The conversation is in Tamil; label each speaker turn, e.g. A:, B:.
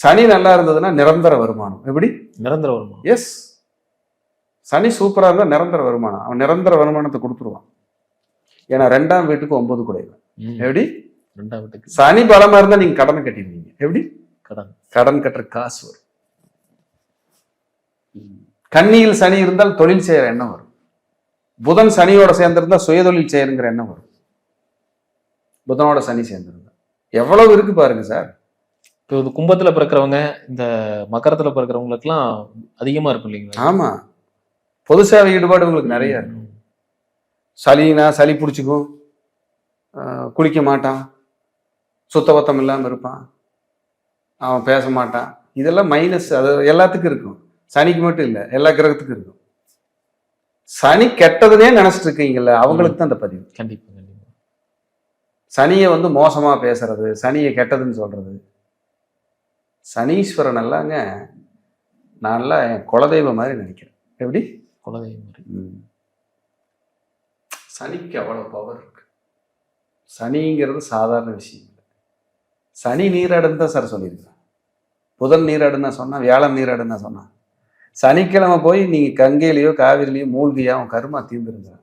A: சனி நல்லா இருந்ததுன்னா நிரந்தர வருமானம். எப்படி?
B: நிரந்தர வருமானம்.
A: எஸ். சனி சூப்பரா இருந்தா நிரந்தர வருமானம். அவன் நிரந்தர வருமானத்தை கொடுத்துருவான். ஏன்னா 2ஆம் வீட்டுக்கு 9 குடையவன். எப்படி?
B: 2ஆம் வீட்டுக்கு.
A: சனி பலமா இருந்தா நீங்க கடனை கட்டிடுவீங்க. எப்படி? கடன் கட்டுற காசு வரும். கன்னியில் சனி இருந்தால் தொழில் செய்யற எண்ணம் வரும். புதன் சனியோட சேர்ந்திருந்தா சுயதொழில் செய்யணுங்கிற எண்ணம் வரும். புதனோட சனி சேர்ந்திருந்தா எவ்வளவு இருக்கு பாருங்க சார்.
B: இப்போ இது கும்பத்துல பிறக்கிறவங்க, இந்த மகரத்துல பிறக்கிறவங்களுக்குலாம் அதிகமா இருக்கும் இல்லைங்களா?
A: ஆமா, பொது சேவை ஈடுபாடு உங்களுக்கு நிறைய இருக்கும். சளினா சளி பிடிச்சிக்கும், குளிக்க மாட்டான், சுத்தபத்தம் இல்லாமல் இருப்பான், அவன் பேச மாட்டான். இதெல்லாம் மைனஸ். அது எல்லாத்துக்கும் இருக்கும். சனிக்கு மட்டும் இல்லை, எல்லா கிரகத்துக்கும் இருக்கும். சனி கெட்டதுனே நினைச்சிட்டு இருக்கீங்கல்ல, அவங்களுக்கு தான் அந்த பதிவு.
B: கண்டிப்பா கண்டிப்பா.
A: சனியை வந்து மோசமா பேசுறது, சனியை கெட்டதுன்னு சொல்றது. சனீஸ்வரன் எல்லாங்க நல்லா என் குலதெய்வம் மாதிரி நினைக்கிறேன். எப்படி?
B: குலதெய்வம் மாதிரி.
A: சனிக்கு அவ்வளவு பவர் இருக்கு. சனிங்கிறது சாதாரண விஷயம் இல்லை. சனி நீராடுன்னு தான் சார் சொல்லியிருக்கிறேன். புதன் நீராடுன்னு தான் சொன்னான், வியாழன் நீராடுன்னு தான் சொன்னான். சனிக்கிழமை போய் நீங்க கங்கையிலையோ காவிரிலையோ மூழ்கியா அவன் கருமா தீர்ந்துருங்க.